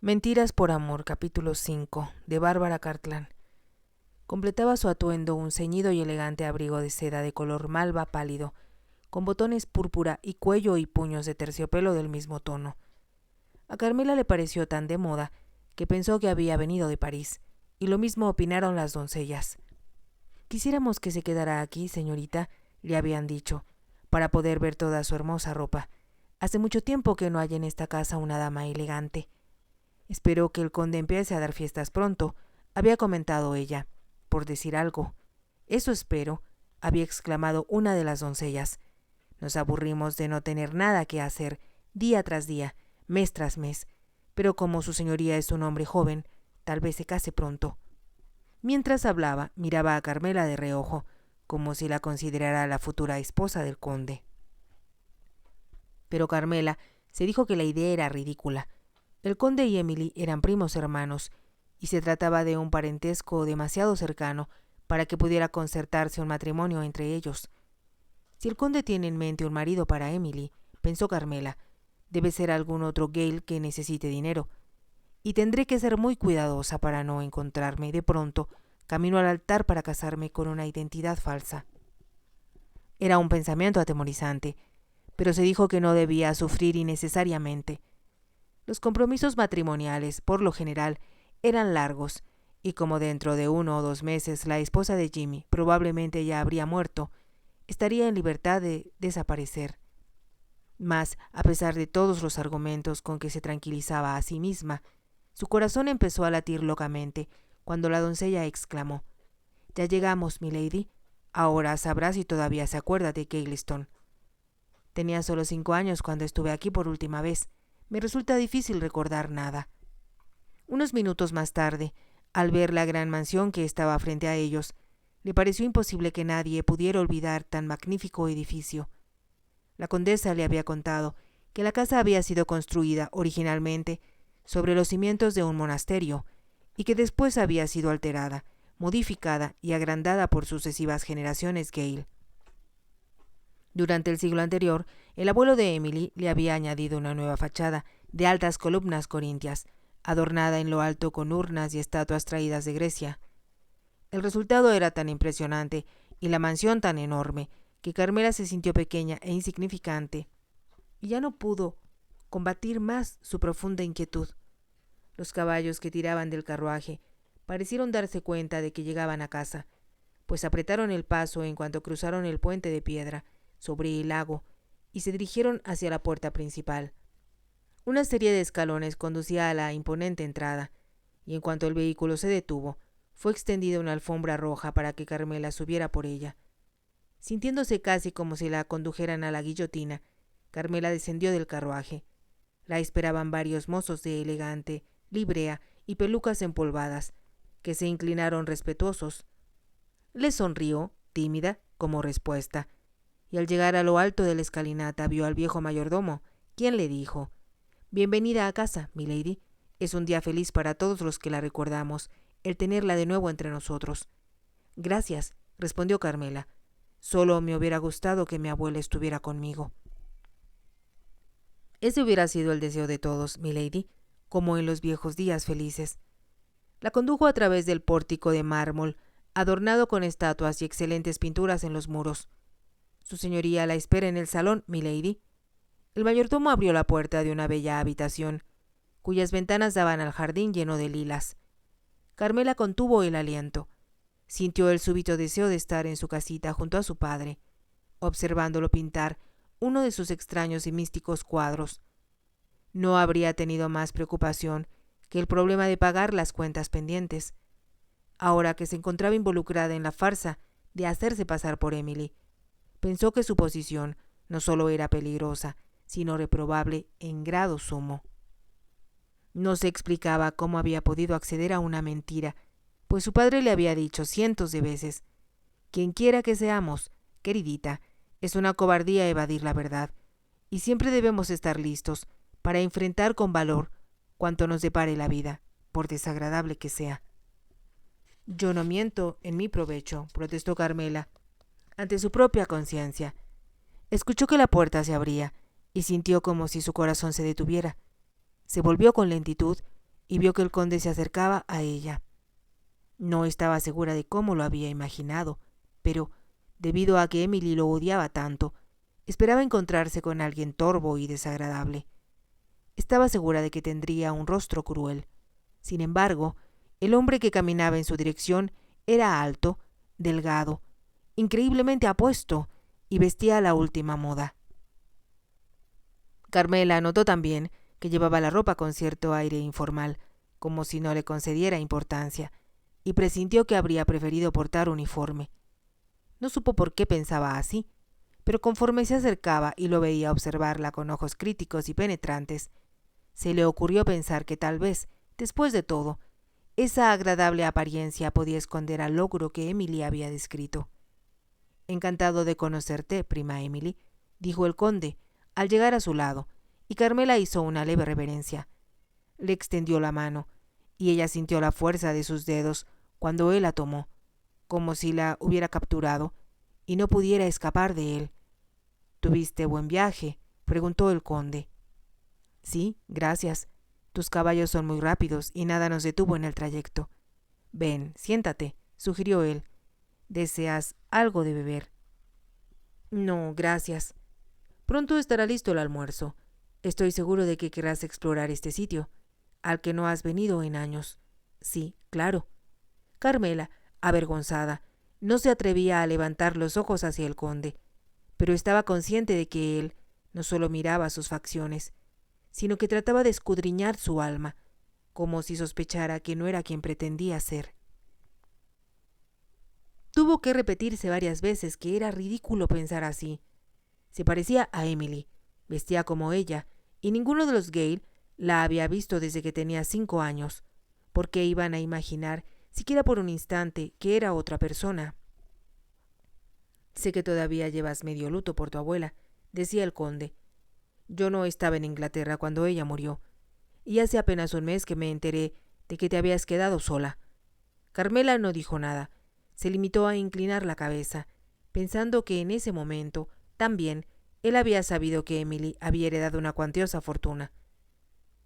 Mentiras por amor, capítulo 5, de Bárbara Cartland. Completaba su atuendo un ceñido y elegante abrigo de seda de color malva pálido, con botones púrpura y cuello y puños de terciopelo del mismo tono. A Carmela le pareció tan de moda que pensó que había venido de París, y lo mismo opinaron las doncellas. «Quisiéramos que se quedara aquí, señorita», le habían dicho, «para poder ver toda su hermosa ropa. Hace mucho tiempo que no hay en esta casa una dama elegante». «Espero que el conde empiece a dar fiestas pronto», había comentado ella, por decir algo. «Eso espero», había exclamado una de las doncellas. «Nos aburrimos de no tener nada que hacer, día tras día, mes tras mes, pero como su señoría es un hombre joven, tal vez se case pronto». Mientras hablaba, miraba a Carmela de reojo, como si la considerara la futura esposa del conde. Pero Carmela se dijo que la idea era ridícula. El conde y Emily eran primos hermanos, y se trataba de un parentesco demasiado cercano para que pudiera concertarse un matrimonio entre ellos. «Si el conde tiene en mente un marido para Emily», pensó Carmela, «debe ser algún otro Gale que necesite dinero, y tendré que ser muy cuidadosa para no encontrarme de pronto camino al altar para casarme con una identidad falsa». Era un pensamiento atemorizante, pero se dijo que no debía sufrir innecesariamente. Los compromisos matrimoniales, por lo general, eran largos, y como dentro de 1 o 2 meses la esposa de Jimmy probablemente ya habría muerto, estaría en libertad de desaparecer. Mas, a pesar de todos los argumentos con que se tranquilizaba a sí misma, su corazón empezó a latir locamente cuando la doncella exclamó: «Ya llegamos, milady. Ahora sabrá si todavía se acuerda de Galeston. Tenía solo 5 años cuando estuve aquí por última vez. Me resulta difícil recordar nada». Unos minutos más tarde, al ver la gran mansión que estaba frente a ellos, le pareció imposible que nadie pudiera olvidar tan magnífico edificio. La condesa le había contado que la casa había sido construida originalmente sobre los cimientos de un monasterio y que después había sido alterada, modificada y agrandada por sucesivas generaciones Gale. Durante el siglo anterior, el abuelo de Emily le había añadido una nueva fachada de altas columnas corintias, adornada en lo alto con urnas y estatuas traídas de Grecia. El resultado era tan impresionante y la mansión tan enorme que Carmela se sintió pequeña e insignificante, y ya no pudo combatir más su profunda inquietud. Los caballos que tiraban del carruaje parecieron darse cuenta de que llegaban a casa, pues apretaron el paso en cuanto cruzaron el puente de piedra sobre el lago y se dirigieron hacia la puerta principal. Una serie de escalones conducía a la imponente entrada, y en cuanto el vehículo se detuvo, fue extendida una alfombra roja para que Carmela subiera por ella. Sintiéndose casi como si la condujeran a la guillotina, Carmela descendió del carruaje. La esperaban varios mozos de elegante librea y pelucas empolvadas, que se inclinaron respetuosos. Le sonrió, tímida, como respuesta, y al llegar a lo alto de la escalinata vio al viejo mayordomo, quien le dijo: «Bienvenida a casa, milady. Es un día feliz para todos los que la recordamos, el tenerla de nuevo entre nosotros». «Gracias», respondió Carmela. «Solo me hubiera gustado que mi abuela estuviera conmigo». Ese hubiera sido el deseo de todos, milady, como en los viejos días felices. La condujo a través del pórtico de mármol, adornado con estatuas y excelentes pinturas en los muros. «Su señoría la espera en el salón, milady». El mayordomo abrió la puerta de una bella habitación, cuyas ventanas daban al jardín lleno de lilas. Carmela contuvo el aliento. Sintió el súbito deseo de estar en su casita junto a su padre, observándolo pintar uno de sus extraños y místicos cuadros. No habría tenido más preocupación que el problema de pagar las cuentas pendientes, ahora que se encontraba involucrada en la farsa de hacerse pasar por Emily. Pensó que su posición no solo era peligrosa, sino reprobable en grado sumo. No se explicaba cómo había podido acceder a una mentira, pues su padre le había dicho cientos de veces: «Quienquiera que seamos, queridita, es una cobardía evadir la verdad, y siempre debemos estar listos para enfrentar con valor cuanto nos depare la vida, por desagradable que sea». «Yo no miento en mi provecho», protestó Carmela, ante su propia conciencia. Escuchó que la puerta se abría y sintió como si su corazón se detuviera. Se volvió con lentitud y vio que el conde se acercaba a ella. No estaba segura de cómo lo había imaginado, pero, debido a que Emily lo odiaba tanto, esperaba encontrarse con alguien torvo y desagradable. Estaba segura de que tendría un rostro cruel. Sin embargo, el hombre que caminaba en su dirección era alto, delgado, increíblemente apuesto y vestía a la última moda. Carmela notó también que llevaba la ropa con cierto aire informal, como si no le concediera importancia, y presintió que habría preferido portar uniforme. No supo por qué pensaba así, pero conforme se acercaba y lo veía observarla con ojos críticos y penetrantes, se le ocurrió pensar que tal vez, después de todo, esa agradable apariencia podía esconder al logro que Emily había descrito. «Encantado de conocerte, prima Emily», dijo el conde, al llegar a su lado, y Carmela hizo una leve reverencia. Le extendió la mano, y ella sintió la fuerza de sus dedos cuando él la tomó, como si la hubiera capturado, y no pudiera escapar de él. «¿Tuviste buen viaje?», preguntó el conde. «Sí, gracias. Tus caballos son muy rápidos y nada nos detuvo en el trayecto». «Ven, siéntate», sugirió él. «¿Deseas algo de beber?» «No, gracias. Pronto estará listo el almuerzo. Estoy seguro de que querrás explorar este sitio, al que no has venido en años». «Sí, claro». Carmela, avergonzada, no se atrevía a levantar los ojos hacia el conde, pero estaba consciente de que él no solo miraba sus facciones, sino que trataba de escudriñar su alma, como si sospechara que no era quien pretendía ser. Tuvo que repetirse varias veces que era ridículo pensar así. Se parecía a Emily, vestía como ella, y ninguno de los Gale la había visto desde que tenía 5 años. ¿Por qué iban a imaginar, siquiera por un instante, que era otra persona? «Sé que todavía llevas medio luto por tu abuela», decía el conde. «Yo no estaba en Inglaterra cuando ella murió, y hace apenas un mes que me enteré de que te habías quedado sola». Carmela no dijo nada, se limitó a inclinar la cabeza, pensando que en ese momento, también, él había sabido que Emily había heredado una cuantiosa fortuna.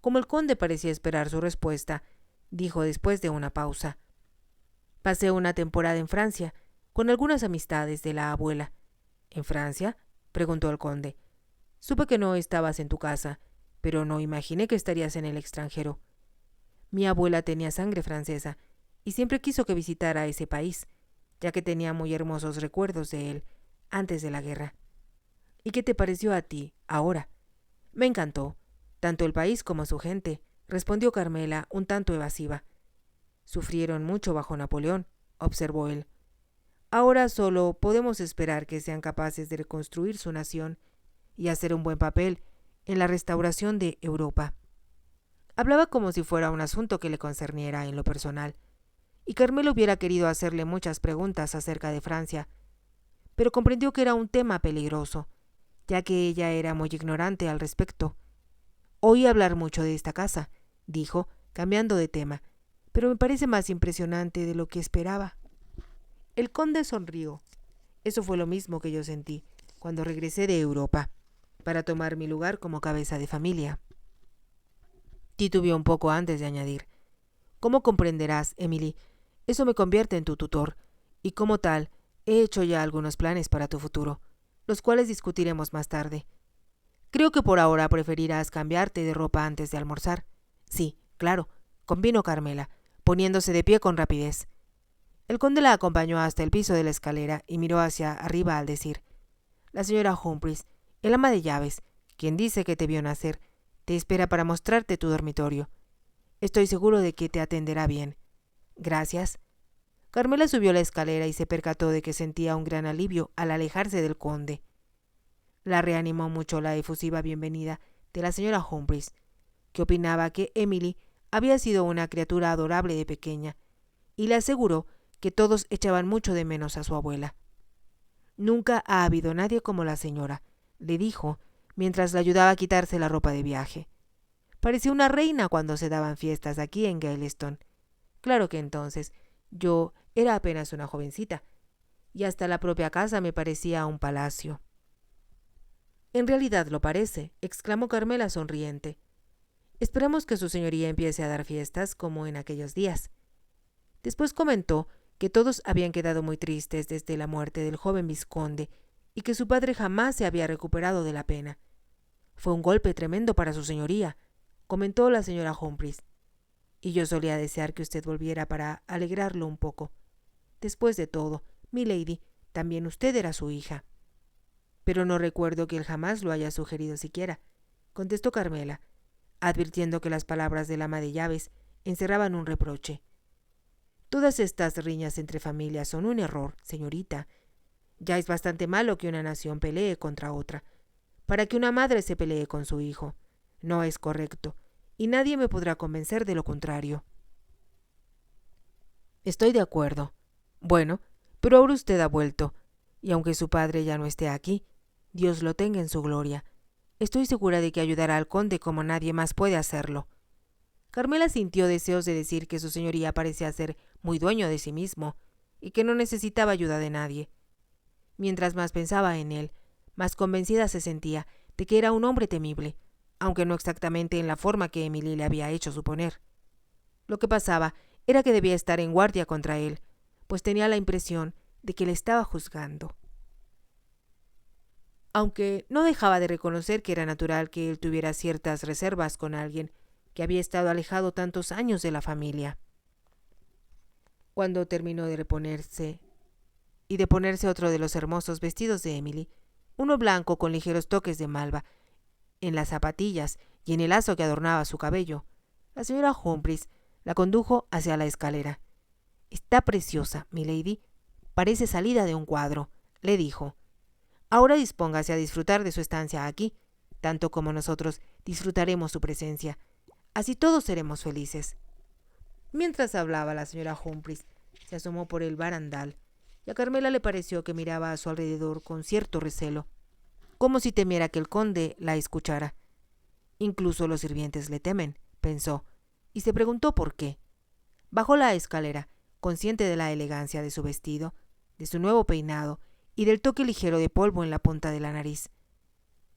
Como el conde parecía esperar su respuesta, dijo después de una pausa: «Pasé una temporada en Francia, con algunas amistades de la abuela». «¿En Francia?», preguntó el conde. «Supe que no estabas en tu casa, pero no imaginé que estarías en el extranjero». «Mi abuela tenía sangre francesa y siempre quiso que visitara ese país, ya que tenía muy hermosos recuerdos de él antes de la guerra». «¿Y qué te pareció a ti ahora?» «Me encantó, tanto el país como su gente», respondió Carmela un tanto evasiva. «Sufrieron mucho bajo Napoleón», observó él. «Ahora solo podemos esperar que sean capaces de reconstruir su nación y hacer un buen papel en la restauración de Europa». Hablaba como si fuera un asunto que le concerniera en lo personal, y Carmela hubiera querido hacerle muchas preguntas acerca de Francia, pero comprendió que era un tema peligroso, ya que ella era muy ignorante al respecto. «Oí hablar mucho de esta casa», dijo, cambiando de tema, «pero me parece más impresionante de lo que esperaba». El conde sonrió. «Eso fue lo mismo que yo sentí cuando regresé de Europa, para tomar mi lugar como cabeza de familia». Titubeó un poco antes de añadir: «Como comprenderás, Emily, eso me convierte en tu tutor, y como tal, he hecho ya algunos planes para tu futuro, los cuales discutiremos más tarde. Creo que por ahora preferirás cambiarte de ropa antes de almorzar». «Sí, claro», convino Carmela, poniéndose de pie con rapidez. El conde la acompañó hasta el piso de la escalera y miró hacia arriba al decir: «La señora Humphreys, el ama de llaves, quien dice que te vio nacer, te espera para mostrarte tu dormitorio. Estoy seguro de que te atenderá bien». «Gracias». Carmela subió la escalera y se percató de que sentía un gran alivio al alejarse del conde. La reanimó mucho la efusiva bienvenida de la señora Humphreys, que opinaba que Emily había sido una criatura adorable de pequeña, y le aseguró que todos echaban mucho de menos a su abuela. «Nunca ha habido nadie como la señora», le dijo, mientras la ayudaba a quitarse la ropa de viaje. «Parecía una reina cuando se daban fiestas aquí en Gaileston. Claro que entonces yo era apenas una jovencita, y hasta la propia casa me parecía un palacio». «En realidad lo parece», exclamó Carmela sonriente. Esperamos que su señoría empiece a dar fiestas como en aquellos días. Después comentó que todos habían quedado muy tristes desde la muerte del joven vizconde y que su padre jamás se había recuperado de la pena. Fue un golpe tremendo para su señoría, comentó la señora Humphreys, y yo solía desear que usted volviera para alegrarlo un poco. Después de todo, milady, también usted era su hija. Pero no recuerdo que él jamás lo haya sugerido siquiera, contestó Carmela, advirtiendo que las palabras del ama de llaves encerraban un reproche. Todas estas riñas entre familias son un error, señorita. Ya es bastante malo que una nación pelee contra otra, para que una madre se pelee con su hijo. No es correcto, y nadie me podrá convencer de lo contrario. Estoy de acuerdo. Bueno, pero ahora usted ha vuelto, y aunque su padre ya no esté aquí, Dios lo tenga en su gloria. Estoy segura de que ayudará al conde como nadie más puede hacerlo. Carmela sintió deseos de decir que su señoría parecía ser muy dueño de sí mismo, y que no necesitaba ayuda de nadie. Mientras más pensaba en él, más convencida se sentía de que era un hombre temible, aunque no exactamente en la forma que Emily le había hecho suponer. Lo que pasaba era que debía estar en guardia contra él, pues tenía la impresión de que le estaba juzgando. Aunque no dejaba de reconocer que era natural que él tuviera ciertas reservas con alguien que había estado alejado tantos años de la familia. Cuando terminó de reponerse y de ponerse otro de los hermosos vestidos de Emily, uno blanco con ligeros toques de malva, en las zapatillas y en el lazo que adornaba su cabello, la señora Humphreys la condujo hacia la escalera. «Está preciosa, milady. Parece salida de un cuadro», le dijo. «Ahora dispóngase a disfrutar de su estancia aquí, tanto como nosotros disfrutaremos su presencia. Así todos seremos felices». Mientras hablaba, la señora Humphreys se asomó por el barandal, y a Carmela le pareció que miraba a su alrededor con cierto recelo, como si temiera que el conde la escuchara. Incluso los sirvientes le temen, pensó, y se preguntó por qué. Bajó la escalera, consciente de la elegancia de su vestido, de su nuevo peinado y del toque ligero de polvo en la punta de la nariz.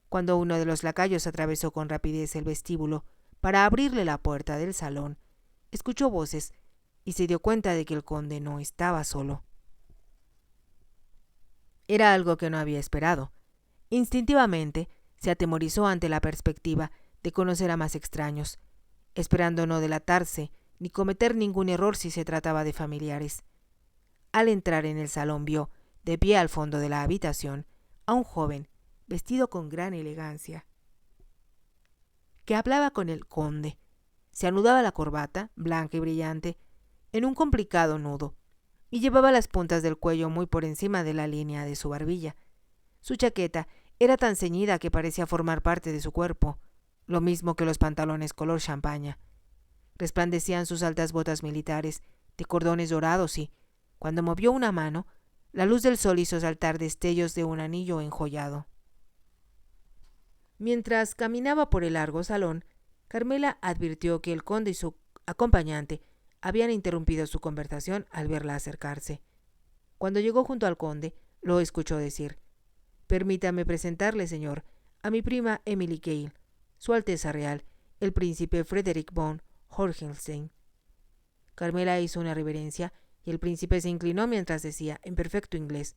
Cuando uno de los lacayos atravesó con rapidez el vestíbulo para abrirle la puerta del salón, escuchó voces y se dio cuenta de que el conde no estaba solo. Era algo que no había esperado. Instintivamente se atemorizó ante la perspectiva de conocer a más extraños, esperando no delatarse ni cometer ningún error si se trataba de familiares. Al entrar en el salón vio, de pie al fondo de la habitación, a un joven, vestido con gran elegancia, que hablaba con el conde. Se anudaba la corbata, blanca y brillante, en un complicado nudo, y llevaba las puntas del cuello muy por encima de la línea de su barbilla. Su chaqueta era tan ceñida que parecía formar parte de su cuerpo, lo mismo que los pantalones color champaña. Resplandecían sus altas botas militares, de cordones dorados y, cuando movió una mano, la luz del sol hizo saltar destellos de un anillo enjollado. Mientras caminaba por el largo salón, Carmela advirtió que el conde y su acompañante habían interrumpido su conversación al verla acercarse. Cuando llegó junto al conde, lo escuchó decir: «Permítame presentarle, señor, a mi prima Emily Gale, Su Alteza Real, el príncipe Frederick von Hohenstein». Carmela hizo una reverencia y el príncipe se inclinó mientras decía, en perfecto inglés: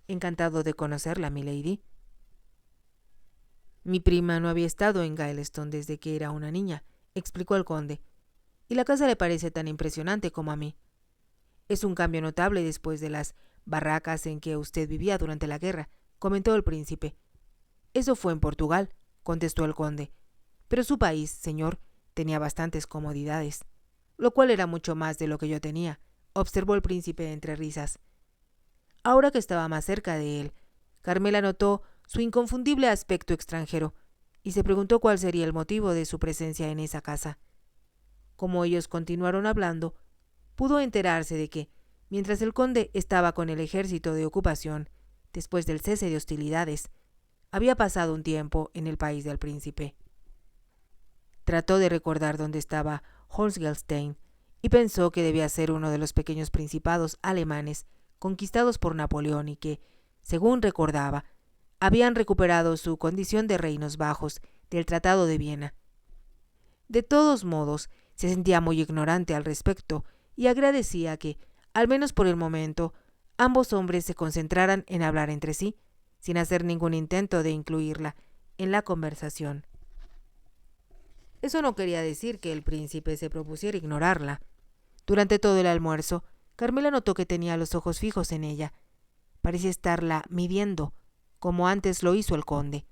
«Encantado de conocerla, milady». «Mi prima no había estado en Gaelston desde que era una niña», explicó el conde, «y la casa le parece tan impresionante como a mí. Es un cambio notable después de las barracas en que usted vivía durante la guerra», comentó el príncipe. «Eso fue en Portugal», contestó el conde, «pero su país, señor, tenía bastantes comodidades». «Lo cual era mucho más de lo que yo tenía», observó el príncipe entre risas. Ahora que estaba más cerca de él, Carmela notó su inconfundible aspecto extranjero y se preguntó cuál sería el motivo de su presencia en esa casa. Como ellos continuaron hablando, pudo enterarse de que, mientras el conde estaba con el ejército de ocupación, después del cese de hostilidades, había pasado un tiempo en el país del príncipe. Trató de recordar dónde estaba Hohenstein y pensó que debía ser uno de los pequeños principados alemanes conquistados por Napoleón y que, según recordaba, habían recuperado su condición de reinos bajos del Tratado de Viena. De todos modos, se sentía muy ignorante al respecto y agradecía que, al menos por el momento, ambos hombres se concentraran en hablar entre sí, sin hacer ningún intento de incluirla en la conversación. Eso no quería decir que el príncipe se propusiera ignorarla. Durante todo el almuerzo, Carmela notó que tenía los ojos fijos en ella. Parecía estarla midiendo, como antes lo hizo el conde.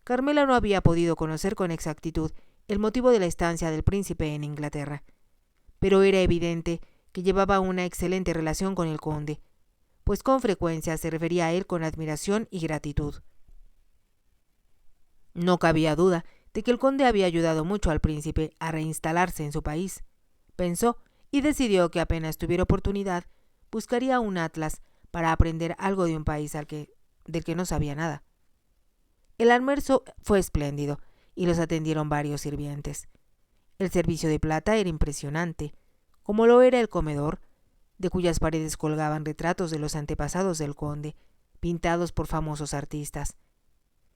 Carmela no había podido conocer con exactitud el motivo de la estancia del príncipe en Inglaterra, pero era evidente que llevaba una excelente relación con el conde, pues con frecuencia se refería a él con admiración y gratitud. No cabía duda de que el conde había ayudado mucho al príncipe a reinstalarse en su país. Pensó y decidió que apenas tuviera oportunidad, buscaría un atlas para aprender algo de un país del que no sabía nada. El almuerzo fue espléndido y los atendieron varios sirvientes. El servicio de plata era impresionante, como lo era el comedor, de cuyas paredes colgaban retratos de los antepasados del conde, pintados por famosos artistas.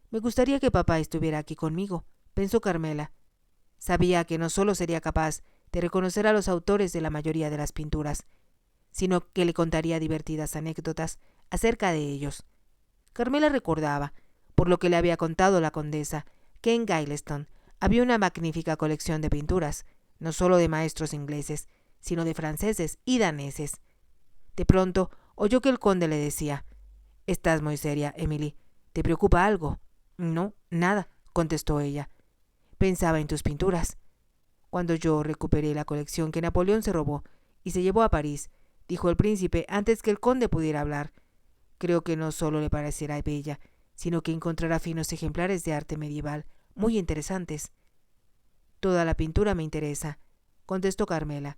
Me gustaría que papá estuviera aquí conmigo, pensó Carmela. Sabía que no solo sería capaz de reconocer a los autores de la mayoría de las pinturas, sino que le contaría divertidas anécdotas acerca de ellos. Carmela recordaba, por lo que le había contado la condesa, que en Gaileston había una magnífica colección de pinturas, no solo de maestros ingleses, sino de franceses y daneses. De pronto oyó que el conde le decía: «Estás muy seria, Emily. ¿Te preocupa algo?» «No, nada», contestó ella. «Pensaba en tus pinturas. Cuando yo recuperé la colección que Napoleón se robó y se llevó a París», dijo el príncipe antes que el conde pudiera hablar, «creo que no solo le parecerá bella, sino que encontrará finos ejemplares de arte medieval muy interesantes». «Toda la pintura me interesa», contestó Carmela.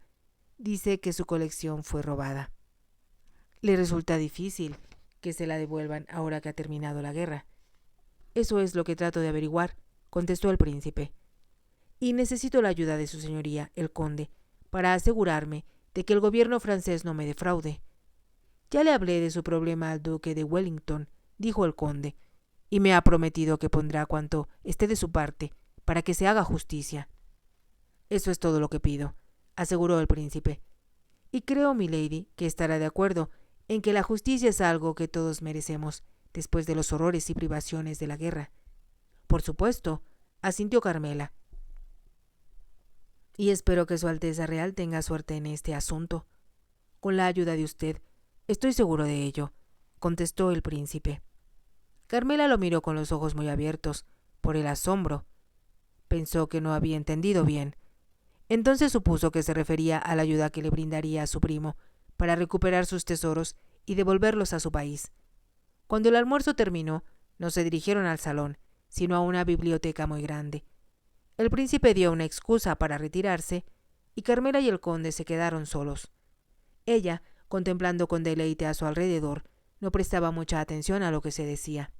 «Dice que su colección fue robada. Le resulta difícil que se la devuelvan ahora que ha terminado la guerra». «Eso es lo que trato de averiguar», contestó el príncipe. «Y necesito la ayuda de su señoría, el conde, para asegurarme de que el gobierno francés no me defraude». «Ya le hablé de su problema al duque de Wellington», dijo el conde, «y me ha prometido que pondrá cuanto esté de su parte para que se haga justicia». «Eso es todo lo que pido», aseguró el príncipe. «Y creo, milady, que estará de acuerdo en que la justicia es algo que todos merecemos después de los horrores y privaciones de la guerra». «Por supuesto», asintió Carmela. «Y espero que Su Alteza Real tenga suerte en este asunto». «Con la ayuda de usted, estoy seguro de ello», contestó el príncipe. Carmela lo miró con los ojos muy abiertos, por el asombro. Pensó que no había entendido bien. Entonces supuso que se refería a la ayuda que le brindaría a su primo para recuperar sus tesoros y devolverlos a su país. Cuando el almuerzo terminó, no se dirigieron al salón, sino a una biblioteca muy grande. El príncipe dio una excusa para retirarse, y Carmela y el conde se quedaron solos. Ella, contemplando con deleite a su alrededor, no prestaba mucha atención a lo que se decía.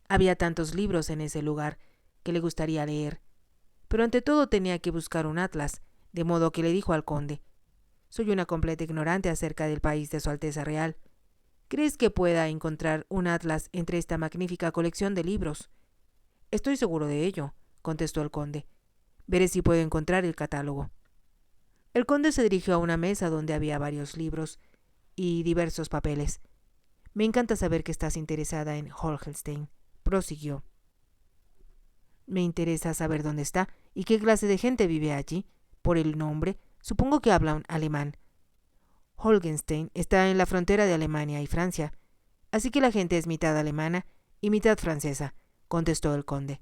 Había tantos libros en ese lugar que le gustaría leer, pero ante todo tenía que buscar un atlas, de modo que le dijo al conde: «Soy una completa ignorante acerca del país de Su Alteza Real. ¿Crees que pueda encontrar un atlas entre esta magnífica colección de libros?» «Estoy seguro de ello», contestó el conde. «Veré si puedo encontrar el catálogo». El conde se dirigió a una mesa donde había varios libros y diversos papeles. «Me encanta saber que estás interesada en Holgenstein», prosiguió. «Me interesa saber dónde está y qué clase de gente vive allí. Por el nombre, supongo que hablan alemán. Holgenstein está en la frontera de Alemania y Francia, así que la gente es mitad alemana y mitad francesa», contestó el conde.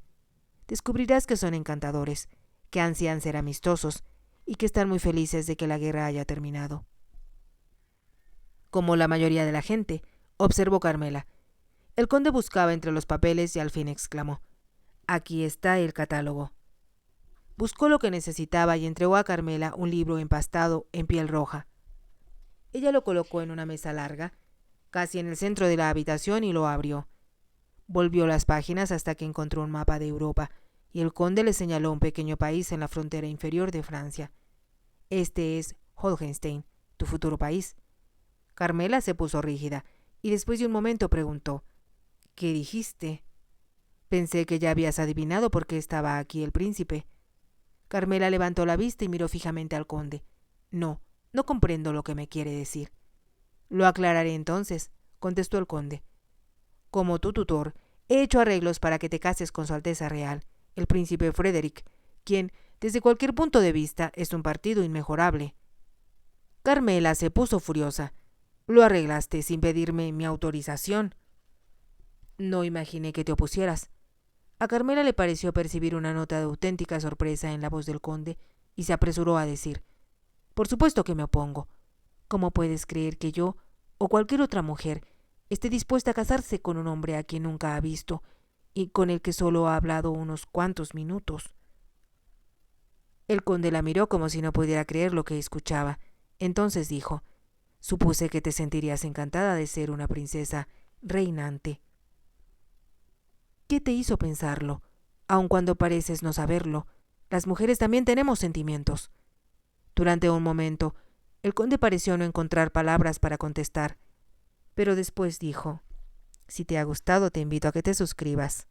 «Descubrirás que son encantadores, que ansían ser amistosos y que están muy felices de que la guerra haya terminado». «Como la mayoría de la gente», observó Carmela. El conde buscaba entre los papeles y al fin exclamó: «Aquí está el catálogo». Buscó lo que necesitaba y entregó a Carmela un libro empastado en piel roja. Ella lo colocó en una mesa larga, casi en el centro de la habitación, y lo abrió. Volvió las páginas hasta que encontró un mapa de Europa, y el conde le señaló un pequeño país en la frontera inferior de Francia. «Este es Holgenstein, tu futuro país». Carmela se puso rígida, y después de un momento preguntó: «¿Qué dijiste?» «Pensé que ya habías adivinado por qué estaba aquí el príncipe». Carmela levantó la vista y miró fijamente al conde. No comprendo lo que me quiere decir. Lo aclararé entonces, contestó el conde. Como tu tutor, he hecho arreglos para que te cases con su Alteza Real, el príncipe Frederick, quien, desde cualquier punto de vista, es un partido inmejorable. Carmela se puso furiosa. Lo arreglaste sin pedirme mi autorización. No imaginé que te opusieras. A Carmela le pareció percibir una nota de auténtica sorpresa en la voz del conde y se apresuró a decir: Por supuesto que me opongo. ¿Cómo puedes creer que yo, o cualquier otra mujer, esté dispuesta a casarse con un hombre a quien nunca ha visto y con el que solo ha hablado unos cuantos minutos? El conde la miró como si no pudiera creer lo que escuchaba. Entonces dijo: Supuse que te sentirías encantada de ser una princesa reinante. ¿Qué te hizo pensarlo? Aun cuando pareces no saberlo, las mujeres también tenemos sentimientos. Durante un momento, el conde pareció no encontrar palabras para contestar, pero después dijo: Si te ha gustado, te invito a que te suscribas.